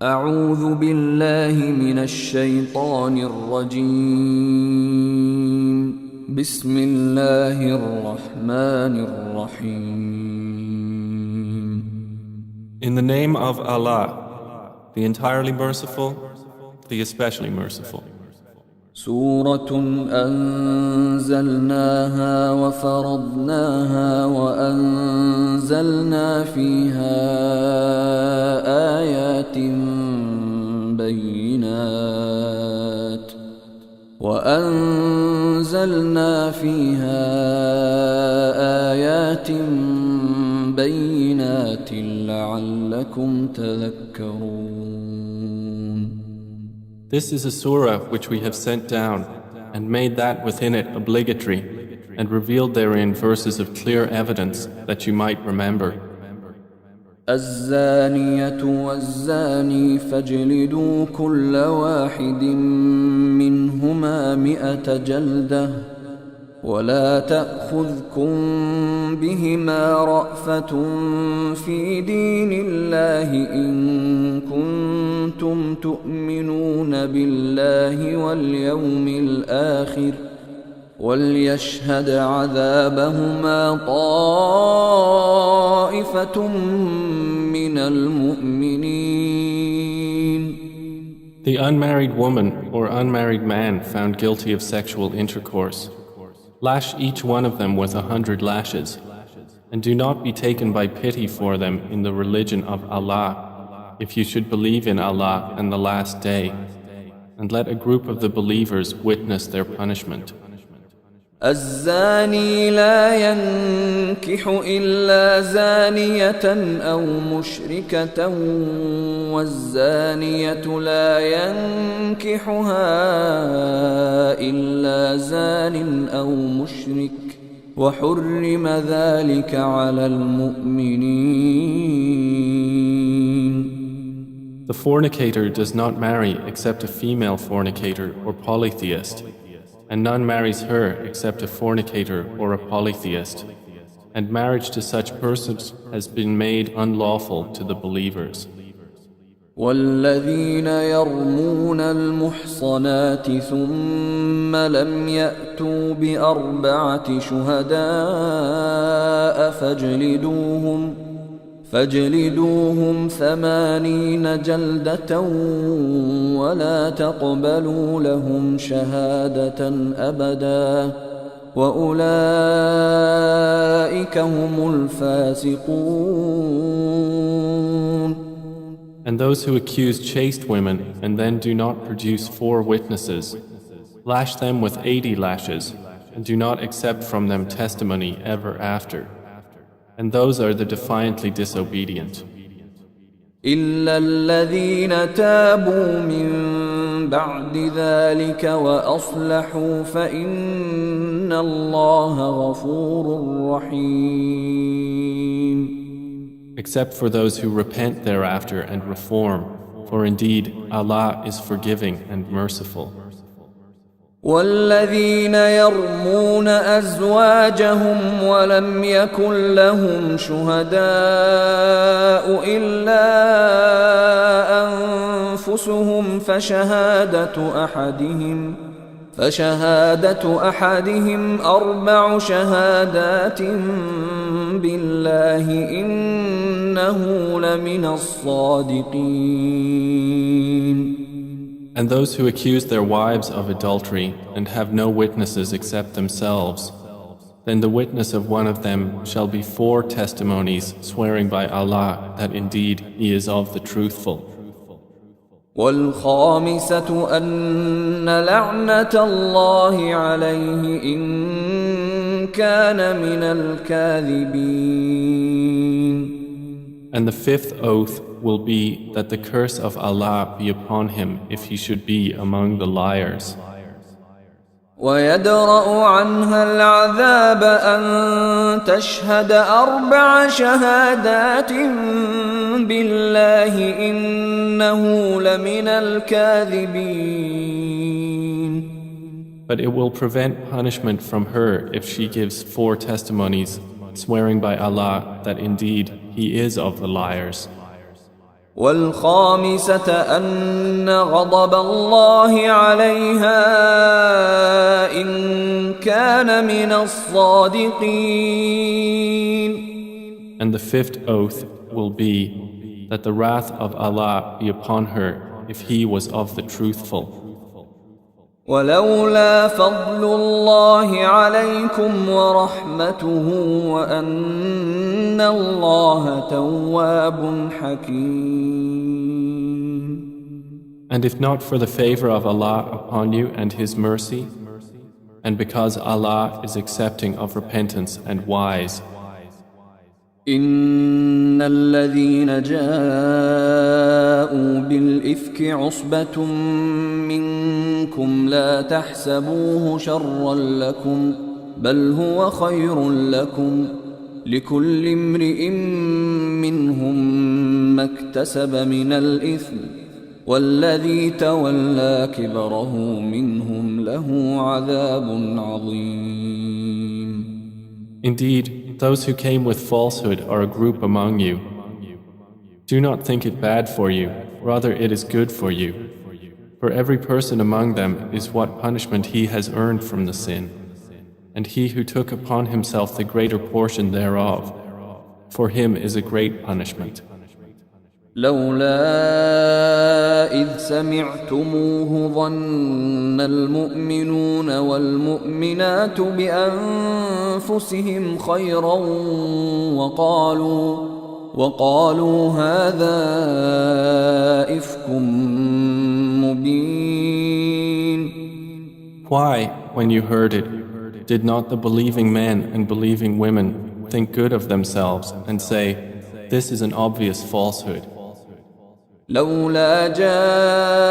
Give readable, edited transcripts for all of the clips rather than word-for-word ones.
أعوذ بالله من الشيطان الرجيم. بسم الله الرحمن الرحيم. In the name of Allah, the entirely merciful, the especially merciful. سورة أنزلناها وفرضناها وأنزلنا فيها آيات بينات لعلكم تذكرون. This is a surah which we have sent down and made that within it obligatory and revealed therein verses of clear evidence that you might remember. الزانية والزاني فاجلدوا كل واحد منهما 100 جلدة ولا تأخذكم بهما رأفة في دين الله إن كنتم تؤمنون بالله واليوم الآخر وليشهد عذابهما طائفة من المؤمنين. The unmarried woman or unmarried man found guilty of sexual intercourse, lash each one of them with 100 lashes, and do not be taken by pity for them in the religion of Allah, if you should believe in Allah and the last day, and let a group of the believers witness their punishment. الزاني لا ينكح إلا زانية أو مشركة والزانية لا ينكحها إلا زان أو مشرك وحرم ذلك على المؤمنين. The fornicator does not marry except a female fornicator or polytheist, and none marries her except a fornicator or a polytheist, and marriage to such persons has been made unlawful to the believers. والذين يرمون المحصنات ثم لم يأتوا ب4 شهداء فاجلدوهم 80 جلدة ولا تقبلوا لهم شهادة أبدا وأولئك هم الفاسقون. And those who accuse chaste women and then do not produce 4 witnesses, lash them with 80 lashes and do not accept from them testimony ever after. And those are the defiantly disobedient. إلا الذين تابوا من بعد ذلك وأصلحوا فإن الله غفور رحيم. Except for those who repent thereafter and reform, for indeed Allah is forgiving and merciful. والذين يرمون أزواجهم ولم يكن لهم شهداء إلا أنفسهم فشهادة أحدهم 4 شهادات بالله إنه لمن الصادقين. And those who accuse their wives of adultery and have no witnesses except themselves, then the witness of one of them shall be 4 testimonies swearing by Allah that indeed he is of the truthful. والخامسة أن لعنة الله عليه إن كان من الكاذبين. And the 5th oath will be that the curse of Allah be upon him if he should be among the liars. ويدرأ عنها العذاب أن تشهد 4 شهادات بالله إنه لمن الكاذبين. But it will prevent punishment from her if she gives 4 testimonies, swearing by Allah that indeed he is of the liars. والخامسة أن غضب الله عليها إن كان من الصادقين. And the fifth oath will be that the wrath of Allah be upon her if he was of the truthful. ولولا فضل الله عليكم ورحمته وأن الله تواب حكيم. And if not for the favor of Allah upon you and His mercy, and because Allah is accepting of repentance and wise, إن الذين جاءوا بالإفك عصبة منكم لا تحسبوه شرا لكم بل هو خير لكم لكل امرئ منهم ما اكتسب من الإثم والذي تولى كبره منهم له عذاب عظيم. Indeed, those who came with falsehood are a group among you. Do not think it bad for you, rather it is good for you. For every person among them is what punishment he has earned from the sin, and he who took upon himself the greater portion thereof, for him is a great punishment. لولا إذ سمعتموه ظن المؤمنون والمؤمنات بأنفسهم خيرا وقالوا هذا إفك مبين. Why, when you heard it, did not the believing men and believing women think good of themselves and say, this is an obvious falsehood? لولا جاءوا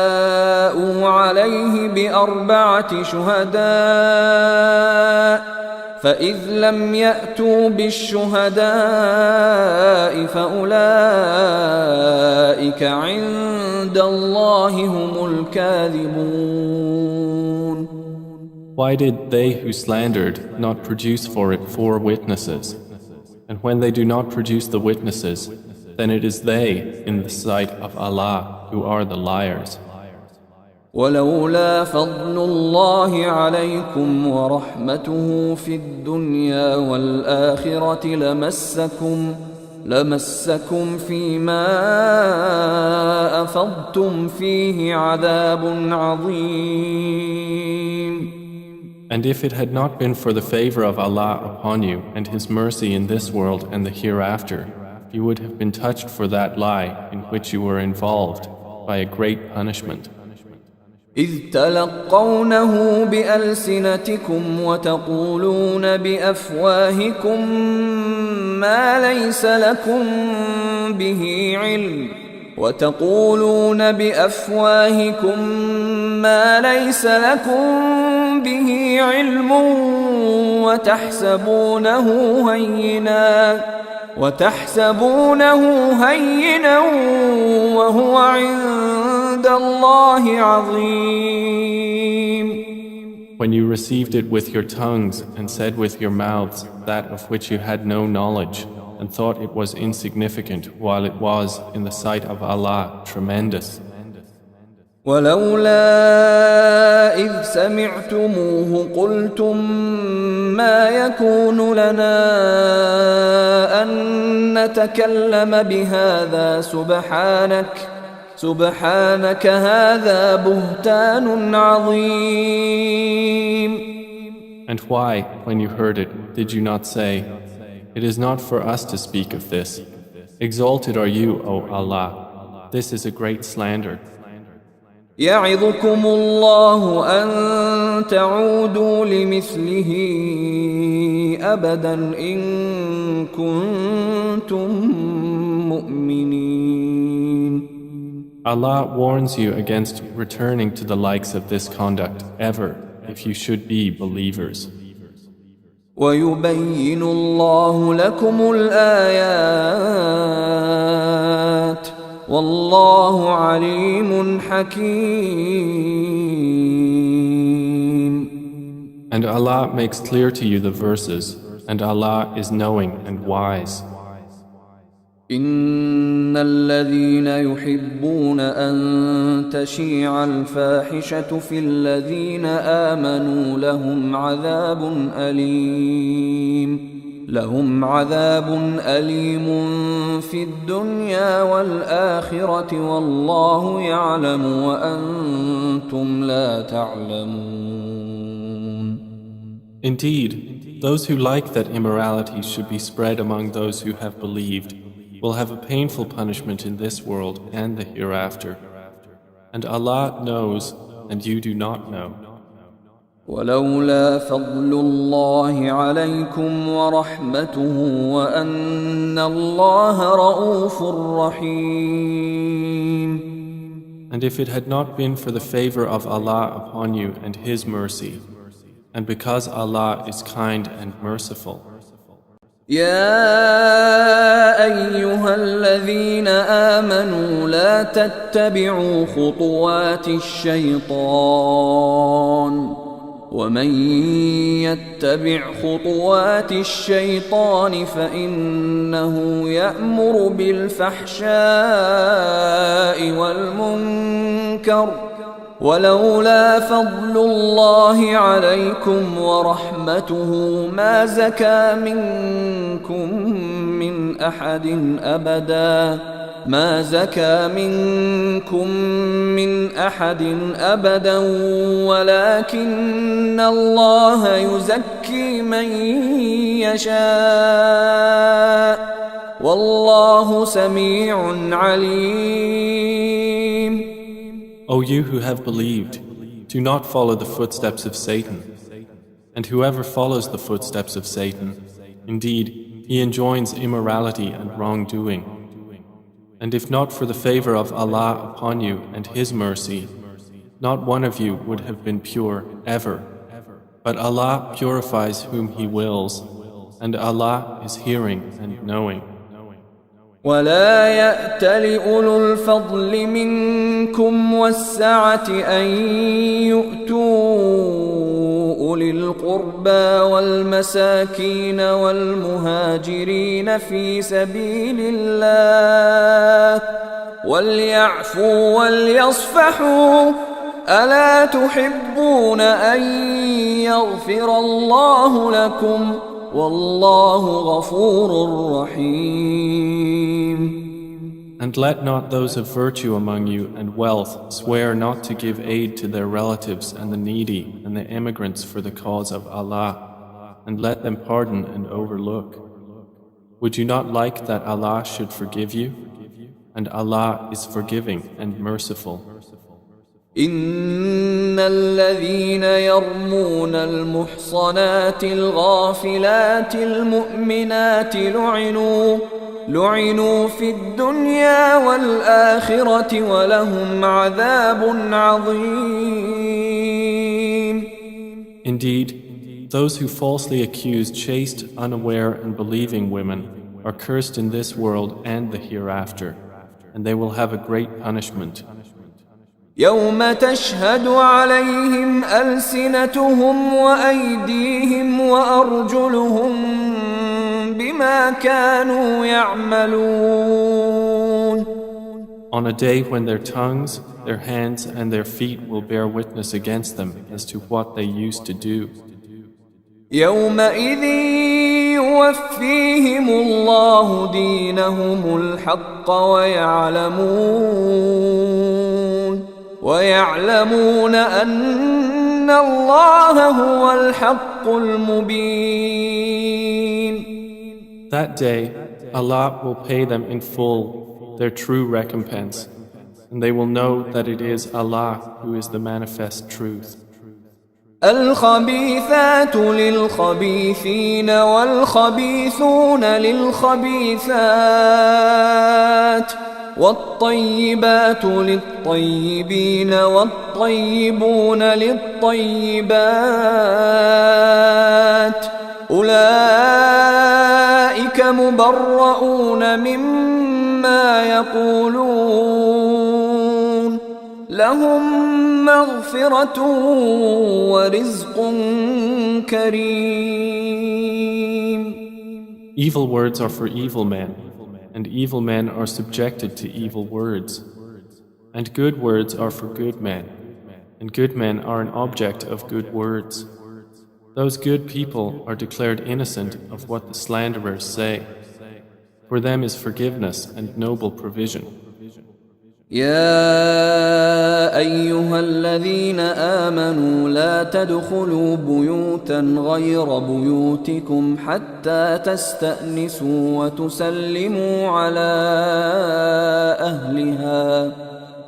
عليه بأربعة شهداء فإذ لم يأتوا بالشهداء فأولئك عند الله هم الكاذبون. Why did they who slandered not produce for it 4 witnesses? And when they do not produce the witnesses, then it is they in the sight of Allah who are the liars. ولولا فضل الله عليكم ورحمته في الدنيا والآخرة لمسكم فيما أفضتم فيه عذاب عظيم. And if it had not been for the favor of Allah upon you and His mercy in this world and the hereafter, you would have been touched for that lie in which you were involved by a great punishment. إذ تلقونه بألسنتكم وتقولون بأفواهكم ما ليس لكم به علم وتحسبونه هينا وهو عند الله عظيم. When you received it with your tongues and said with your mouths that of which you had no knowledge and thought it was insignificant while it was in the sight of Allah tremendous. ولولا إذ سمعتموه قلتم ما يكون لنا أن نتكلم بهذا سبحانك هذا بهتان عظيم. And why, when you heard it, did you not say, it is not for us to speak of this. Exalted are you, O Allah. This is a great slander. يعظكم الله أن تعودوا لمثله أبدا إن كنتم مؤمنين. Allah warns you against returning to the likes of this conduct ever if you should be believers. ويبين الله لكم الآيات والله عليم حكيم. And Allah makes clear to you the verses, and Allah is knowing and wise. إن الذين يحبون أن تشيع الفاحشة في الذين آمنوا لهم عذاب أليم في الدنيا والآخرة والله يعلم وأنتم لا تعلمون. Indeed, those who like that immorality should be spread among those who have believed will have a painful punishment in this world and the hereafter. And Allah knows, and you do not know. ولولا فضل الله عليكم ورحمته وأن الله رؤوف رحيم. And if it had not been for the favor of Allah upon you and His mercy, and because Allah is kind and merciful. يا أيها الذين آمنوا لا تتبعوا خطوات الشيطان ومن يتبع خطوات الشيطان فإنه يأمر بالفحشاء والمنكر ولولا فضل الله عليكم ورحمته ما زكى منكم من أحد أبدا ولكن الله يزكي من يشاء والله سميع عليم. O you who have believed, do not follow the footsteps of Satan. And whoever follows the footsteps of Satan, indeed, he enjoins immorality and wrongdoing. And if not for the favor of Allah upon you and His mercy, not one of you would have been pure ever. But Allah purifies whom He wills, and Allah is hearing and knowing. ولا يأت لأولو الفضل منكم والسعة أن يؤتوا أولي القربى والمساكين والمهاجرين في سبيل الله وليعفوا وليصفحوا ألا تحبون أن يغفر الله لكم والله غفور رحيم. And let not those of virtue among you and wealth swear not to give aid to their relatives and the needy and the immigrants for the cause of Allah, and let them pardon and overlook. Would you not like that Allah should forgive you? And Allah is forgiving and merciful. إن الذين يرمون المحصنات الغافلات المؤمنات لعنوا في الدنيا والآخرة ولهم عذاب عظيم. Indeed, those who falsely accuse chaste, unaware and believing women are cursed in this world and the hereafter, and they will have a great punishment. يوم تشهد عليهم ألسنتهم وأيديهم وأرجلهم بما كانوا يعملون. On a day when their tongues, their hands and their feet will bear witness against them as to what they used to do. يومئذ يوفيهم الله دينهم الحق ويعلمون أن الله هو الحق المبين. That day, Allah will pay them in full their true recompense, and they will know that it is Allah who is the manifest truth. الخبيثات للخبيثين والخبيثون للخبيثات والطيبات للطيبين والطيبون للطيبات أولئك مبرؤون مما يقولون لهم مغفرة ورزق كريم. Evil words are for evil men, and evil men are subjected to evil words. And good words are for good men, and good men are an object of good words. Those good people are declared innocent of what the slanderers say. For them is forgiveness and noble provision. يا أيها الذين آمنوا لا تدخلوا بيوتا غير بيوتكم حتى تستأنسوا وتسلموا على أهلها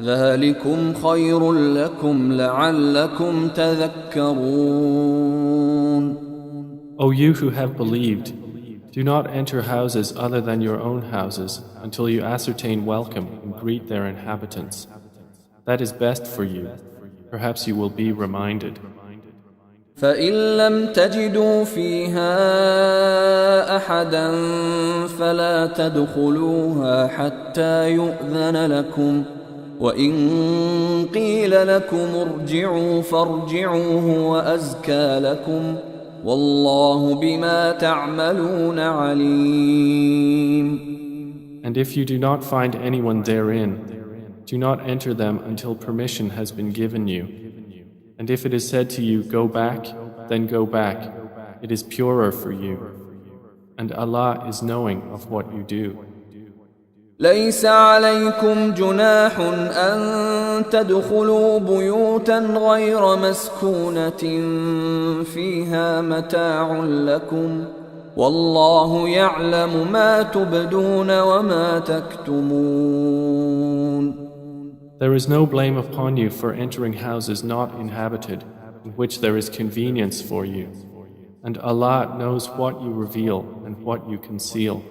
ذلكم خير لكم لعلكم تذكرون. O you who have believed, do not enter houses other than your own houses until you ascertain welcome and greet their inhabitants. That is best for you. Perhaps you will be reminded. فإن لم تجدوا فيها أحدا فلا تدخلوها حتى يؤذن لكم وإن قيل لكم ارجعوا فارجعوا هو أزكى لكم والله بما تعملون عليم. And if you do not find anyone therein, do not enter them until permission has been given you. And if it is said to you, go back, then go back. It is purer for you. And Allah is knowing of what you do. ليس عليكم جناح أن تدخلوا بيوتا غير مسكونة فيها متاع لكم والله يعلم ما تبدون وما تكتمون. There is no blame upon you for entering houses not inhabited, in which there is convenience for you. And Allah knows what you reveal and what you conceal.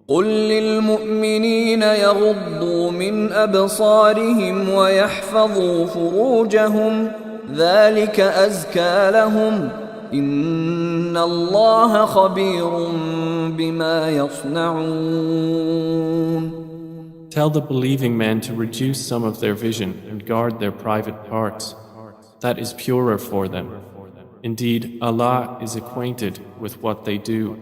قل للمؤمنين يغضوا من أبصارهم ويحفظوا فروجهم ذلك أزكى لهم إن الله خبير بما يصنعون. Tell the believing men to reduce some of their vision and guard their private parts. That is purer for them. Indeed, Allah is acquainted with what they do.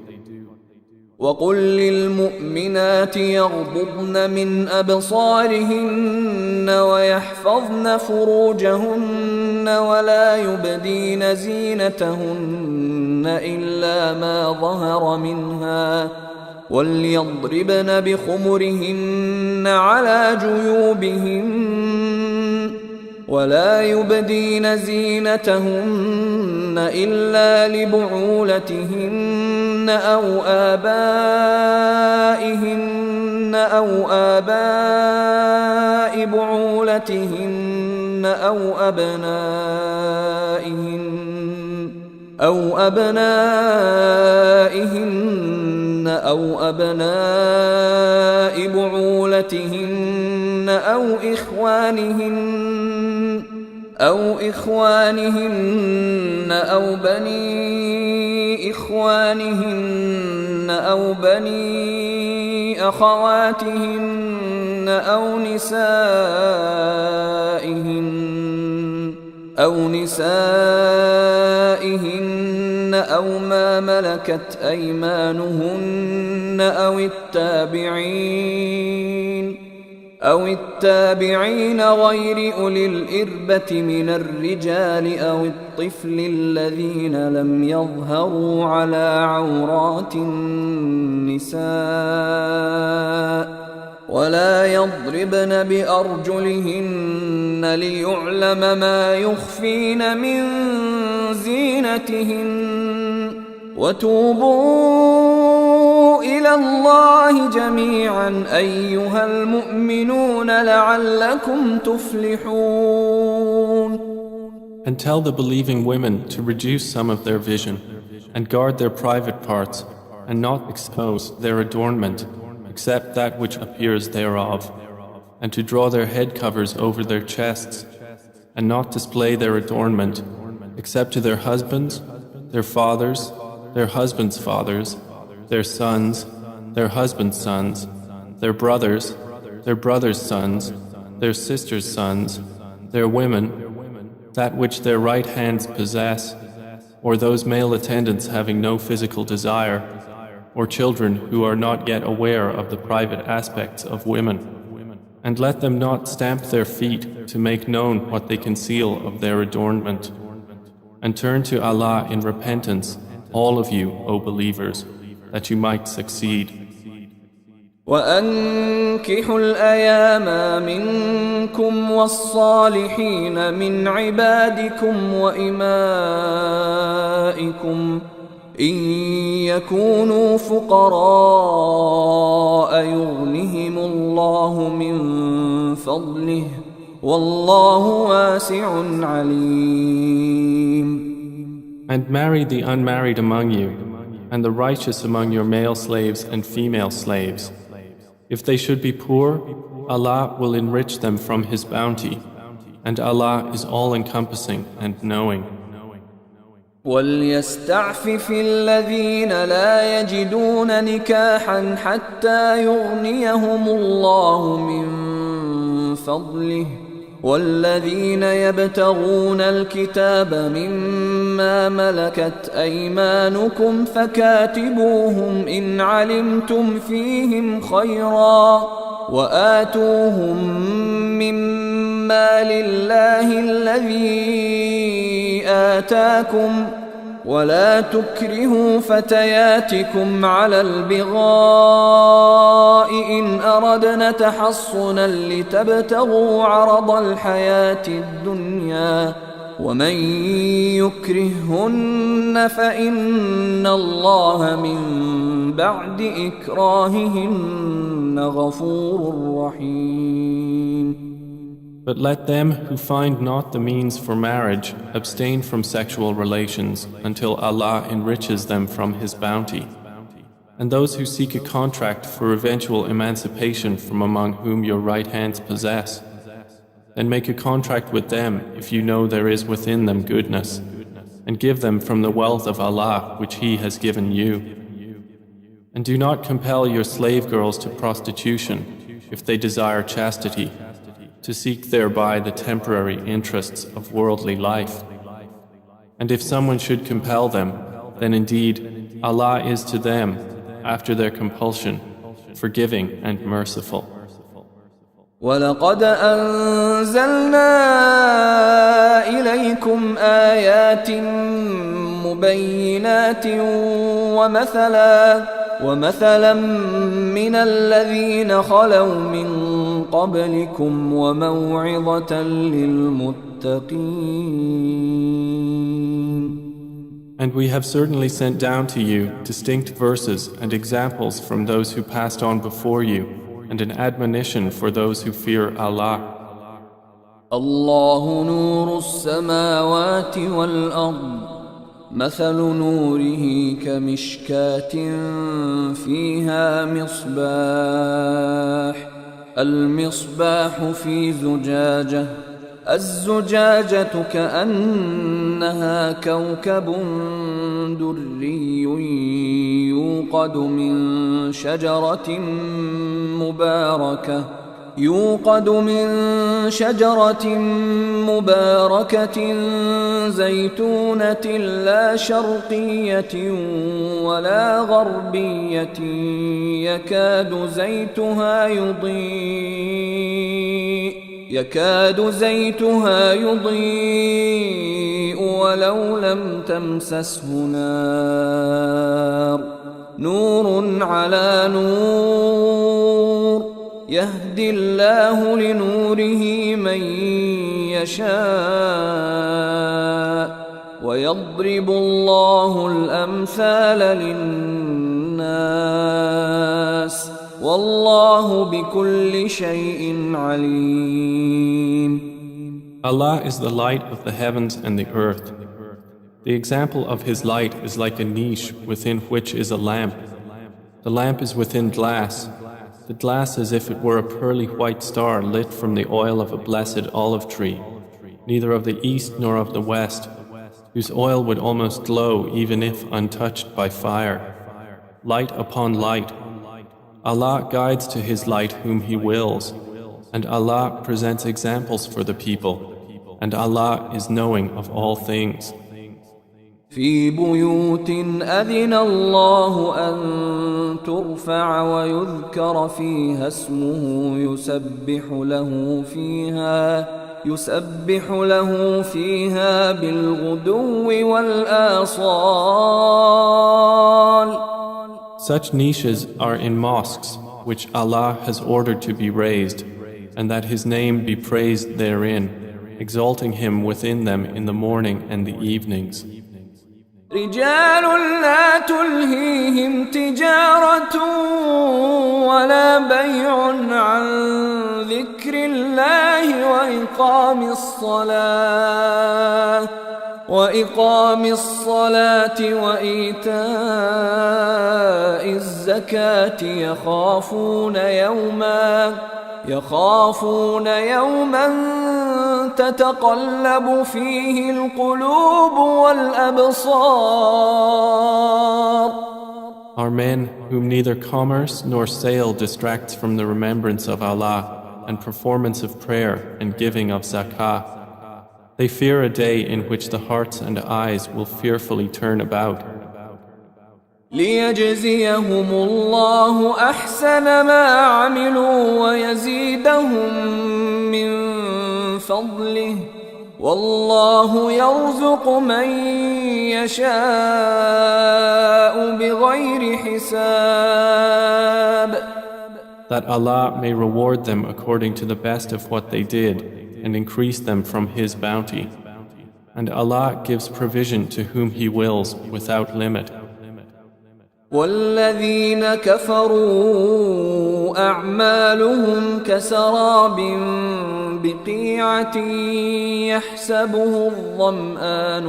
وقل للمؤمنات يغضضن من أبصارهن ويحفظن فروجهن ولا يبدين زينتهن إلا ما ظهر منها وليضربن بخمرهن على جيوبهن ولا يبدين زينتهن إلا لبعولتهن أو آباء بعولتهن أو أبنائهن أو أبناء بعولتهن أو إخوانهن أو بني إخوانهن أو بني أخواتهن أو نسائهن أو ما ملكت أيمانهن أو التابعين غير أولي الإربة من الرجال أو الطفل الذين لم يظهروا على عورات النساء ولا يضربن بأرجلهن ليعلم ما يخفين من زينتهن وتوبوا إلى الله جميعا أيها المؤمنون لعلكم تفلحون. And tell the believing women to reduce some of their vision and guard their private parts and not expose their adornment except that which appears thereof, and to draw their head covers over their chests and not display their adornment except to their husbands, their fathers, their husbands' fathers, their sons, their husbands' sons, their brothers' sons, their sisters' sons, their women, that which their right hands possess, or those male attendants having no physical desire, or children who are not yet aware of the private aspects of women. And let them not stamp their feet to make known what they conceal of their adornment. And turn to Allah in repentance, all of you, O believers, that you might succeed. وأنكحوا الأيام منكم والصالحين من عبادكم وإمائكم إن يكونوا فقراء يغنهم الله من فضله والله واسع عليم. And marry the unmarried among you, and the righteous among your male slaves and female slaves. If they should be poor, Allah will enrich them from His bounty, and Allah is all-encompassing and knowing. وَلْيَسْتَعْفِفِ الَّذِينَ لَا يَجِدُونَ نِكَاحًا حَتَّى يُغْنِيَهُمُ اللَّهُ مِنْ فَضْلِهِ والذين يبتغون الكتاب مما ملكت أيمانكم فكاتبوهم إن علمتم فيهم خيرا وآتوهم مما لله الذي آتاكم ولا تكرهوا فتياتكم على البغاء إن أردنا تحصنا لتبتغوا عرض الحياة الدنيا ومن يكرههن فإن الله من بعد إكراههن غفور رحيم. But let them who find not the means for marriage abstain from sexual relations until Allah enriches them from His bounty. And those who seek a contract for eventual emancipation from among whom your right hands possess, then make a contract with them if you know there is within them goodness, and give them from the wealth of Allah which He has given you. And do not compel your slave girls to prostitution if they desire chastity, to seek thereby the temporary interests of worldly life. And if someone should compel them, then indeed Allah is to them, after their compulsion, forgiving and merciful. وَلَقَدْ أَنزَلْنَا إِلَيْكُمْ آيَاتٍ مُبَيِّنَاتٍ ومثلا من الذين خلوا من قبلكم وموعظة للمتقين. And we have certainly sent down to you distinct verses and examples from those who passed on before you, and an admonition for those who fear Allah. الله نور السماوات والأرض مثل نوره كمشكاة فيها مصباح المصباح في زجاجة الزجاجة كأنها كوكب دري يوقد من شجرة مباركة زيتونة لا شرقية ولا غربية يكاد زيتها يضيء ولو لم تمسسه نار نور على نور يهدي الله لنوره من يشاء ويضرب الله الأمثال للناس والله بكل شيء عليم. Allah is the light of the heavens and the earth. The example of His light is like a niche within which is a lamp. The lamp is within glass. The glass as if it were a pearly white star lit from the oil of a blessed olive tree, neither of the east nor of the west, whose oil would almost glow even if untouched by fire. Light upon light. Allah guides to His light whom He wills, and Allah presents examples for the people, and Allah is knowing of all things. في بيوت أذن الله أن ترفع ويذكر فيها اسمه يسبح له فيها بالغدو والآصال. Such niches are in mosques which Allah has ordered to be raised, and that His name be praised therein, exalting Him within them in the morning and the evenings. رجال لا تلهيهم تجارة ولا بيع عن ذكر الله وإقام الصلاة وإيتاء الزكاة يخافون يوما تتقلب فيه القلوب والأبصار. Are men whom neither commerce nor sale distracts from the remembrance of Allah and performance of prayer and giving of zakah. They fear a day in which the hearts and eyes will fearfully turn about. ليجزيهم الله أحسن ما عملوا ويزيدهم من فضله والله يرزق من يشاء بغير حساب. That Allah may reward them according to the best of what they did and increase them from His bounty. And Allah gives provision to whom He wills without limit. والذين كفروا أعمالهم كسراب بقيعة يحسبه الظمآن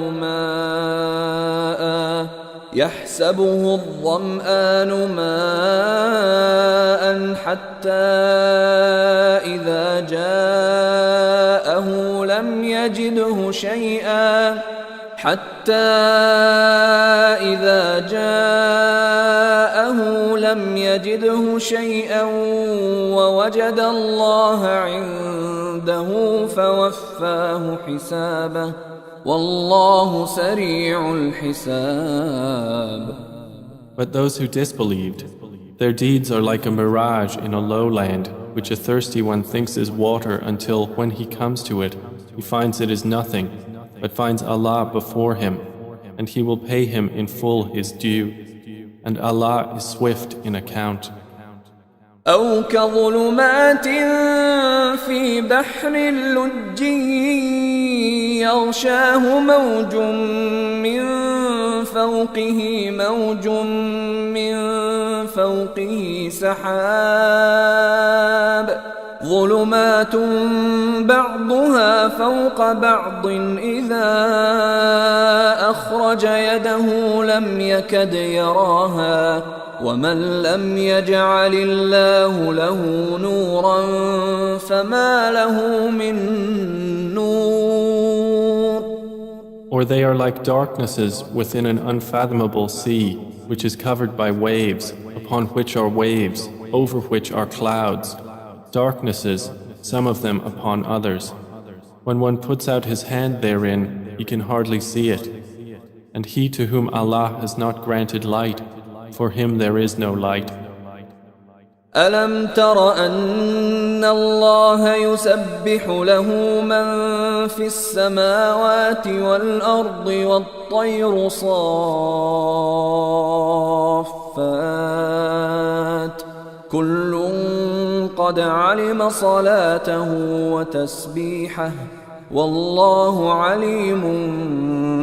ماء حتى إذا جاءه لم يجده شيئا ووجد الله عنده فوفاه حسابه والله سريع الحساب. But those who disbelieved, their deeds are like a mirage in a lowland, which a thirsty one thinks is water until, when he comes to it, he finds it is nothing, but finds Allah before him, and He will pay him in full his due, and Allah is swift in account. أو كظلمات في بحر لجي يغشاه موج من فوقه سحاب ظلمات بعضها فوق بعض إذا أخرج يده لم يكد يراها ومن لم يجعل الله له نورا فما له من نور. Or they are like darknesses within an unfathomable sea, which is covered by waves, upon which are waves, over which are clouds. Darknesses, some of them upon others. When one puts out his hand therein, he can hardly see it. And he to whom Allah has not granted light, for him there is no light. ألم تر أن الله يسبح له من في السماوات والأرض والطير صافات كل قد علم صلاته وتسبيحه والله عليم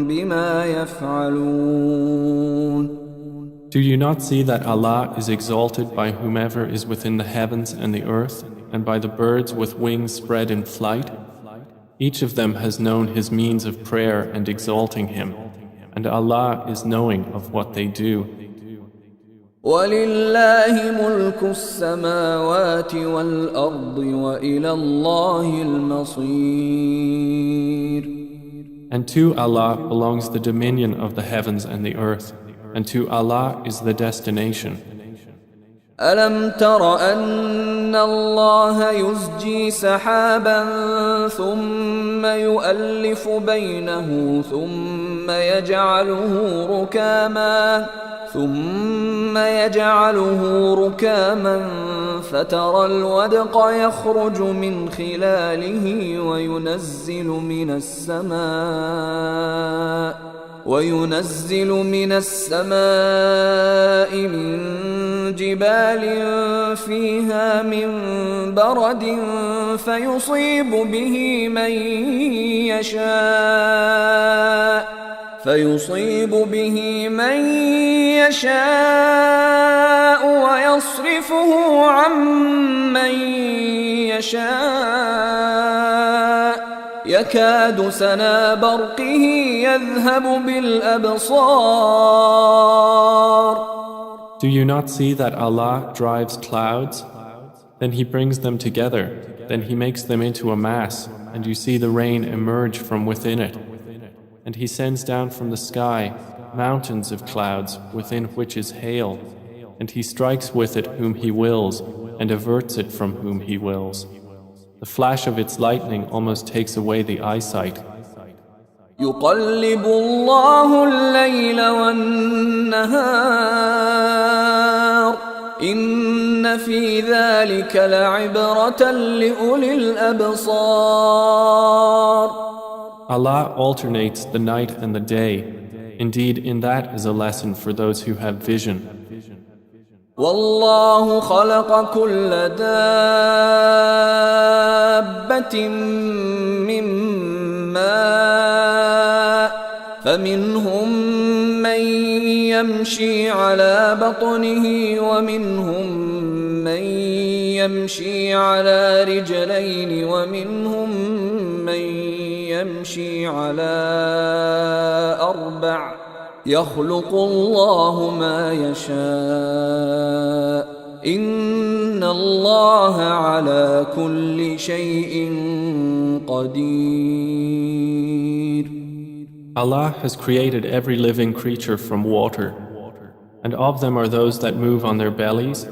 بما يفعلون. Do you not see that Allah is exalted by whomever is within the heavens and the earth, and by the birds with wings spread in flight? Each of them has known his means of prayer and exalting Him, and Allah is knowing of what they do. وَلِلَّهِ مُلْكُ السَّمَاوَاتِ وَالْأَرْضِ وَإِلَى اللَّهِ الْمَصِيرُ. And to Allah belongs the dominion of the heavens and the earth, and to Allah is the destination. ألم تر أن الله يزجي سحابا ثم يؤلف بينه ثم ثم يجعله ركاما فترى الودق يخرج من خلاله وينزل من السماء من جبال فيها من برد فيصيب به من يشاء ويصرفه عن من يشاء يكاد سنا برقه يذهب بالأبصار. Do you not see that Allah drives clouds? Then He brings them together, then He makes them into a mass, and you see the rain emerge from within it. And He sends down from the sky mountains of clouds within which is hail, and He strikes with it whom He wills and averts it from whom He wills. The flash of its lightning almost takes away the eyesight. يقلب الله الليل والنهار إن في ذلك لعبرة لأولي الأبصار. Allah alternates the night and the day. Indeed, in that is a lesson for those who have vision. والله خلق كل دابة من ماء فمنهم من يمشي على بطنه ومنهم من يمشي على رجلين ومنهم من يمشي على أربع يخلق الله ما يشاء إن الله على كل شيء قدير. Allah has created every living creature from water, and of them are those that move on their bellies,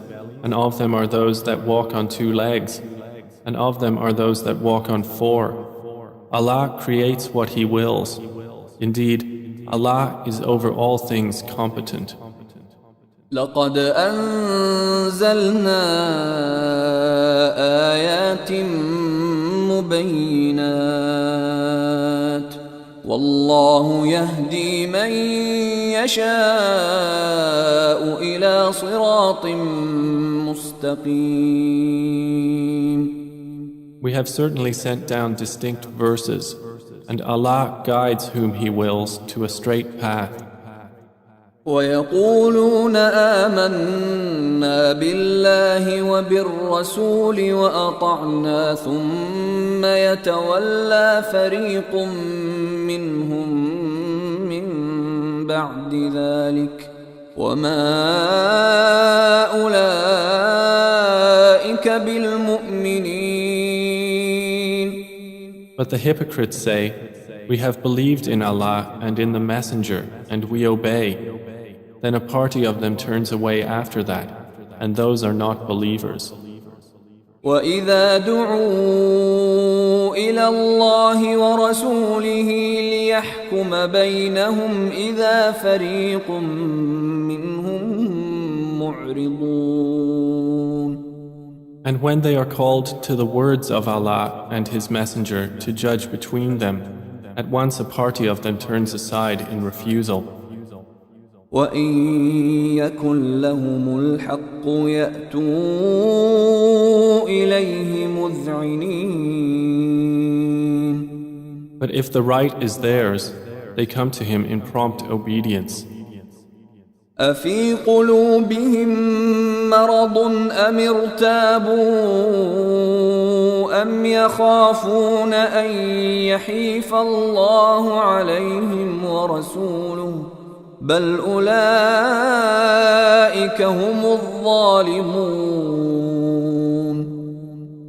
and of them are those that walk on 2 legs, and of them are those that walk on 4. Allah creates what He wills. Indeed, Allah is over all things competent. لقد أنزلنا آيات مبينات والله يهدي من يشاء إلى صراط مستقيم. We have certainly sent down distinct verses, and Allah guides whom He wills to a straight path. ويقولون آمنا بالله وبالرسول وأطعنا ثم يتولى فريق منهم من بعد ذلك وما أولئك بالمؤمنين. But the hypocrites say, "We have believed in Allah and in the Messenger, and we obey." Then a party of them turns away after that, and those are not believers. وَإِذَا دُعُوا إِلَى اللَّهِ وَرَسُولِهِ لِيَحْكُمَ بَيْنَهُمْ إِذَا فَرِيقٌ مِّنْهُمْ مُعْرِضُونَ. And when they are called to the words of Allah and His Messenger to judge between them, at once a party of them turns aside in refusal. وَإِن يَكُن لَّهُمُ الْحَقُّ يَأْتُوا إِلَيْهِ مُذْعِنِينَ. But if the right is theirs, they come to Him in prompt obedience. أَفِي قُلُوبِهِم مَّرَضٌ أَمِ ارْتَابُوا أَمْ يَخَافُونَ أَن يَحِيفَ اللَّهُ عَلَيْهِمْ وَرَسُولُهُ بل أولئك هم الظالمون.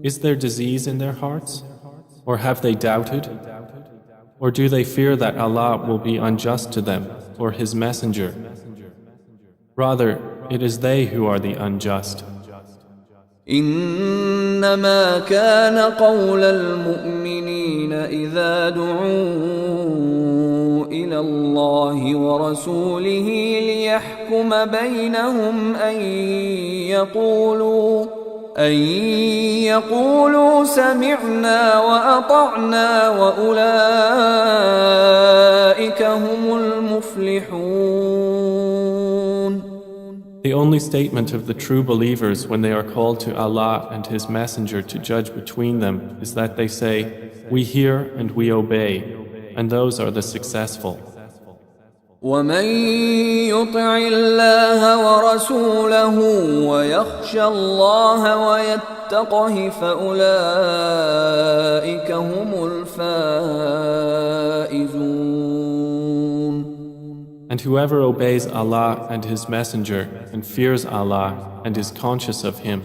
Is there disease in their hearts? Or have they doubted? Or do they fear that Allah will be unjust to them or His Messenger? Rather, it is they who are the unjust. إنما كان قول المؤمنين إذا دعوا إلى الله ورسوله ليحكم بينهم أن يقولوا سمعنا وأطعنا وأولئك هم المفلحون. The only statement of the true believers when they are called to Allah and His Messenger to judge between them is that they say, "We hear and we obey," and those are the successful. ومن يطع الله ورسوله ويخشى الله ويتقه فأولئك هم الفائزون. And whoever obeys Allah and His Messenger and fears Allah and is conscious of Him,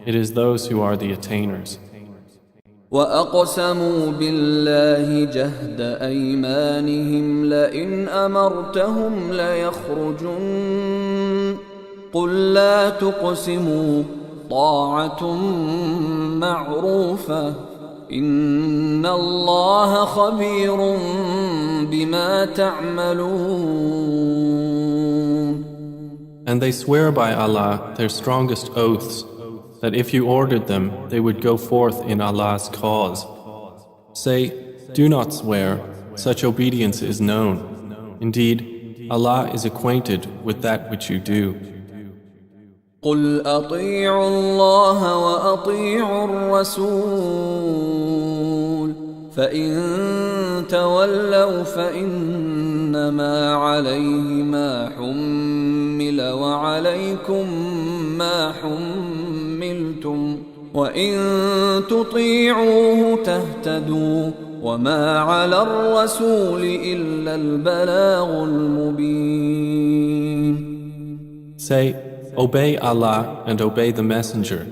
it is those who are the attainers. وأقسموا بالله جهد أيمانهم لئن أمرتهم ليخرجن قل لا تقسموا طاعة معروفة إن الله خبير بما تعملون. And they swear by Allah their strongest oaths that if you ordered them, they would go forth in Allah's cause. Say, do not swear, such obedience is known. Indeed, Allah is acquainted with that which you do. قل أطيعوا الله وأطيعوا الرسول فإن تولوا فإنما عليه ما حمل وعليكم ما حملتم وإن تطيعوه تهتدوا وما على الرسول إلا البلاغ المبين. Say, obey Allah and obey the Messenger,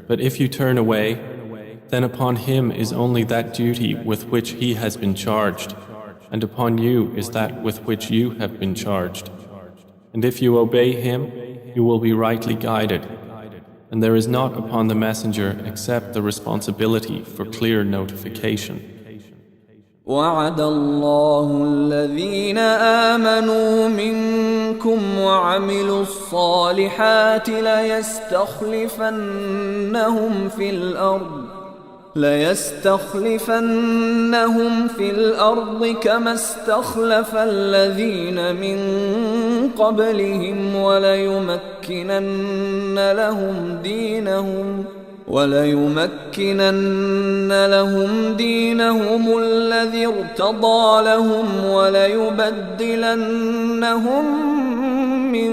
but if you turn away, then upon him is only that duty with which he has been charged, and upon you is that with which you have been charged. And if you obey him, you will be rightly guided, and there is not upon the Messenger except the responsibility for clear notification. وعد الله الذين آمنوا منكم وعملوا الصالحات ليستخلفنهم في الأرض كما استخلف الذين من قبلهم وليمكنن لهم دينهم الذي ارتضى لهم وليبدلنهم من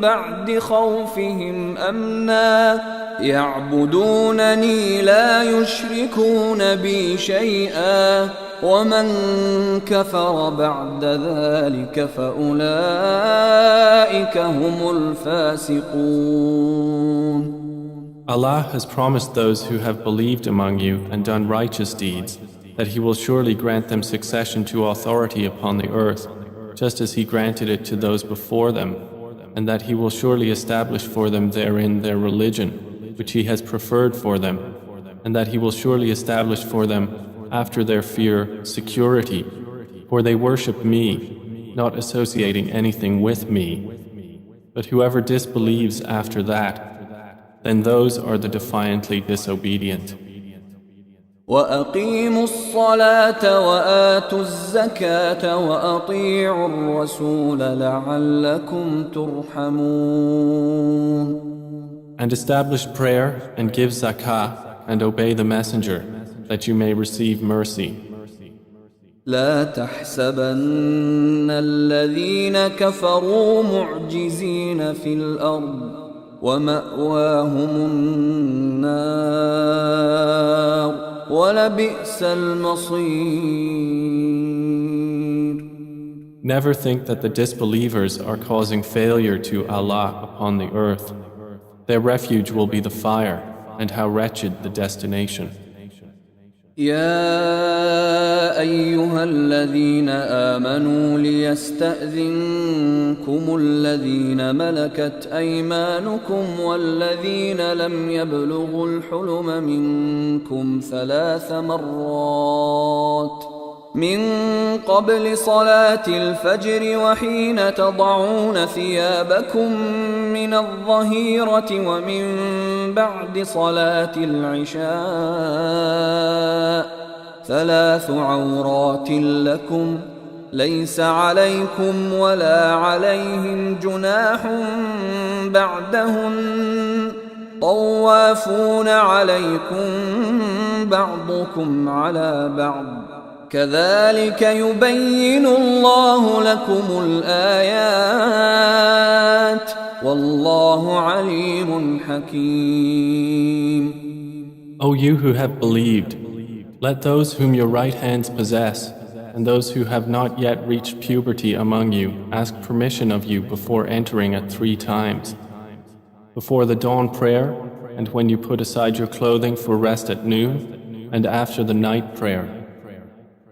بعد خوفهم أمنا يعبدونني لا يشركون بي شيئا ومن كفر بعد ذلك فأولئك هم الفاسقون. Allah has promised those who have believed among you and done righteous deeds that He will surely grant them succession to authority upon the earth, just as He granted it to those before them, and that He will surely establish for them therein their religion, which He has preferred for them, and that He will surely establish for them after their fear security, for they worship Me, not associating anything with Me. But whoever disbelieves after that, then those are the defiantly disobedient. وأقيموا الصلاة وآتوا الزكاة وأطيعوا الرسول لعلكم ترحمون. And establish prayer and give zakah and obey the Messenger that you may receive mercy. لا تحسبن الذين كفروا معجزين في الأرض ومأواهم النار ولبئس المصير. Never think that the disbelievers are causing failure to Allah upon the earth. Their refuge will be the fire, and how wretched the destination. يا أيها الذين آمنوا ليستأذنكم الذين ملكت أيمانكم والذين لم يبلغوا الحلم منكم 3 مرات من قبل صلاة الفجر وحين تضعون ثيابكم من الظهيرة ومن بعد صلاة العشاء 3 عورات لكم ليس عليكم ولا عليهم جناح بعدهن طوافون عليكم بعضكم على بعض كذلك يبين الله لكم الآيات والله عليم حكيم. O you who have believed, let those whom your right hands possess and those who have not yet reached puberty among you ask permission of you before entering at 3 times. Before the dawn prayer, and when you put aside your clothing for rest at noon, and after the night prayer.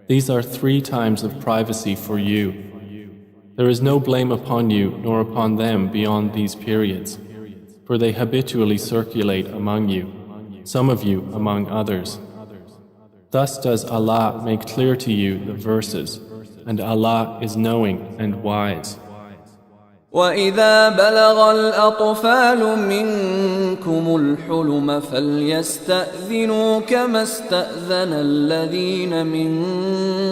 These are 3 times of privacy for you. There is no blame upon you nor upon them beyond these periods, for they habitually circulate among you, some of you among others. Thus does Allah make clear to you the verses, and Allah is knowing and wise. وَإِذَا بَلَغَ الْأَطْفَالُ مِنكُمُ الْحُلُمَ فَلْيَسْتَأْذِنُوا كَمَا اسْتَأْذَنَ الَّذِينَ مِن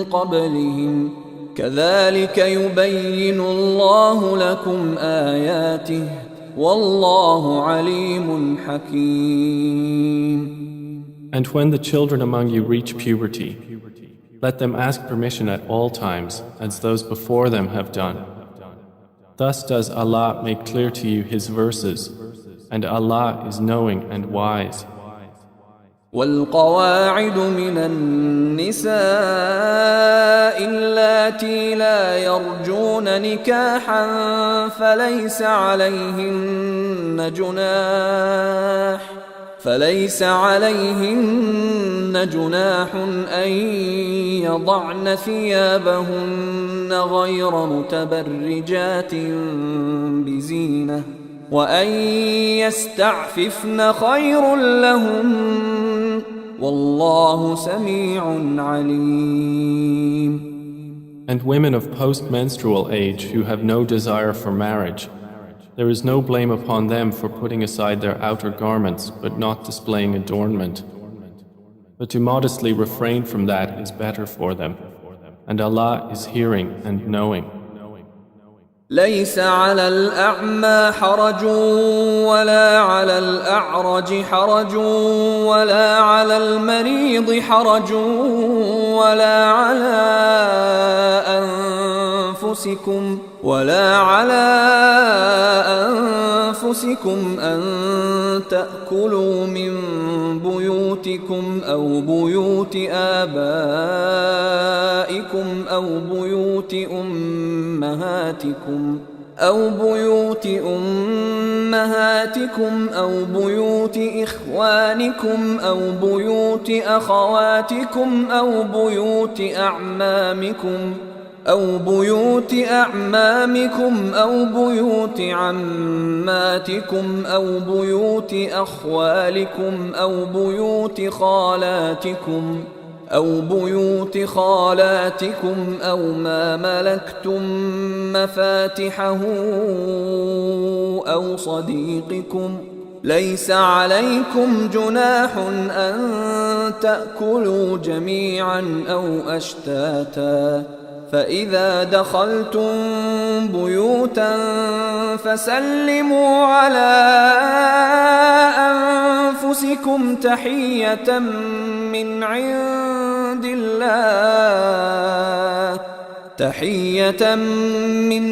قَبْلِهِمْ كَذَلِكَ يُبَيِّنُ اللَّهُ لَكُمْ آيَاتِهِ وَاللَّهُ عَلِيمٌ حَكِيمٌ. And when the children among you reach puberty, let them ask permission at all times, as those before them have done. Thus does Allah make clear to you His verses, and Allah is knowing and wise. والقواعد من النساء اللاتي لا يرجون نكاحا فليس عليهن جناح أن يضعن ثيابهن غير متبرجات بزينة وأن يستعففن خير لهن والله سميع عليم. And women of post-menstrual age who have no desire for marriage, there is no blame upon them for putting aside their outer garments but not displaying adornment. But to modestly refrain from that is better for them, and Allah is hearing and knowing. ليس على الأعمى حرج ولا على الأعرج حرج ولا على المريض حرج ولا على أنفسكم أن تأكلوا من بيوتكم أو بيوت آبائكم أو بيوت أمهاتكم أو بيوت إخوانكم أو بيوت أخواتكم أو بيوت أعمامكم أو بيوت عماتكم أو بيوت أخوالكم أو بيوت خالاتكم أو ما ملكتم مفاتحه أو صديقكم ليس عليكم جناح أن تأكلوا جميعا أو أشتاتا فإذا دخلتم بيوتا فسلموا على أنفسكم تحية من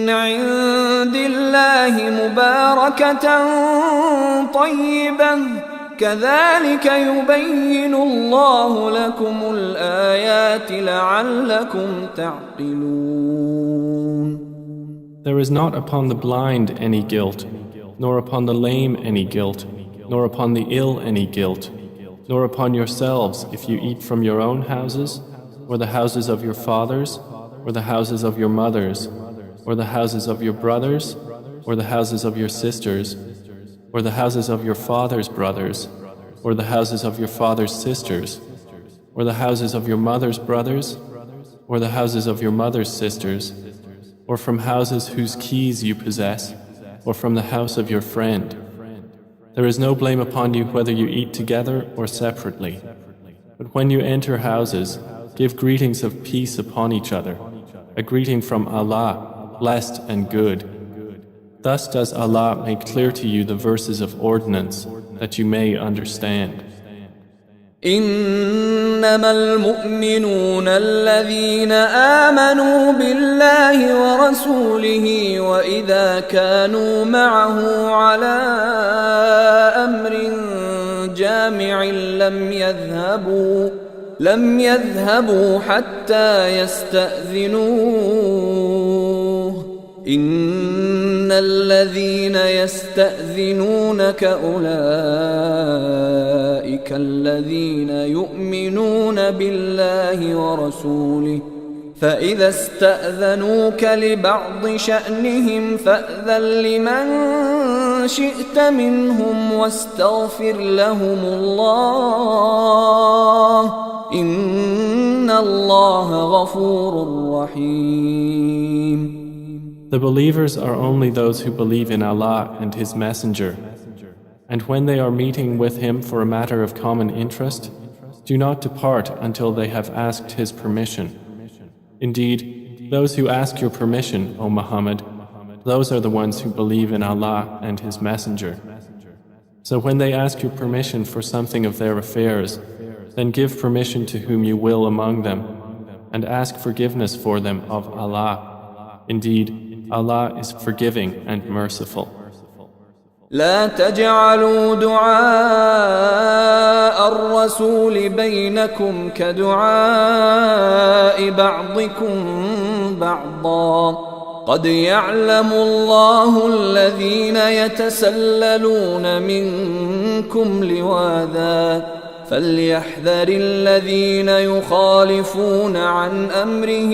عند الله مباركة طيبة كذلك يبين الله لكم الآيات لعلكم تعقلون. There is not upon the blind any guilt, nor upon the lame any guilt, nor upon the ill any guilt, nor upon yourselves if you eat from your own houses, or the houses of your fathers, or the houses of your mothers, or the houses of your brothers, or the houses of your sisters, or the houses of your father's brothers, or the houses of your father's sisters, or the houses of your mother's brothers, or the houses of your mother's sisters, or from houses whose keys you possess, or from the house of your friend. There is no blame upon you whether you eat together or separately. But when you enter houses, give greetings of peace upon each other, a greeting from Allah, blessed and good. Thus does Allah make clear to you the verses of ordinance, that you may understand. إنما المؤمنون الذين آمنوا بالله ورسوله وإذا كانوا معه على أمر جامع لم يذهبوا حتى يستأذنوه إن الذين يستأذنونك أولئك الذين يؤمنون بالله ورسوله فإذا استأذنوك لبعض شأنهم فأذن لمن شئت منهم واستغفر لهم الله إن الله غفور رحيم. The believers are only those who believe in Allah and His Messenger. And when they are meeting with Him for a matter of common interest, do not depart until they have asked His permission. Indeed, those who ask your permission, O Muhammad, those are the ones who believe in Allah and His Messenger. So when they ask your permission for something of their affairs, then give permission to whom you will among them, and ask forgiveness for them of Allah. Indeed, Allah is forgiving and merciful. لا تجعلوا دعاء الرسول بينكم كدعاء بعضكم بعضا قد يعلم الله الذين يتسللون منكم لواذا فليحذر الذين يخالفون عن أمره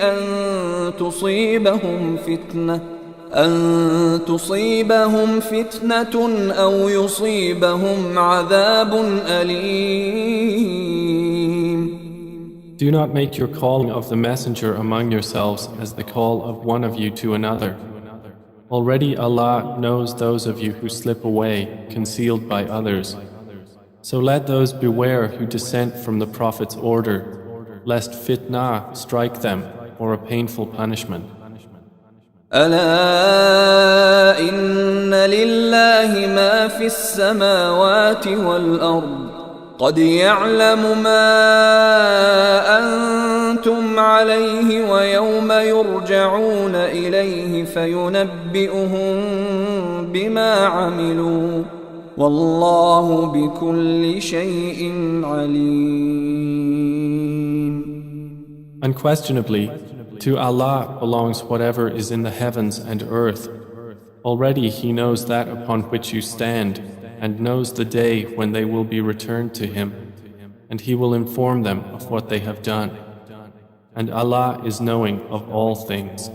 أن تصيبهم فتنة أو يصيبهم عذاب أليم. Do not make your calling of the messenger among yourselves as the call of one of you to another. Already Allah knows those of you who slip away, concealed by others. So let those beware who dissent from the Prophet's order, lest fitna strike them or a painful punishment. ألا إن لله ما في السماوات والأرض قد يعلم ما أنتم عليه ويوم يرجعون إليه فينبئهم بما عملوا والله بكل شيء عليم. Unquestionably, to Allah belongs whatever is in the heavens and earth. Already He knows that upon which you stand, and knows the day when they will be returned to Him, and He will inform them of what they have done. And Allah is knowing of all things.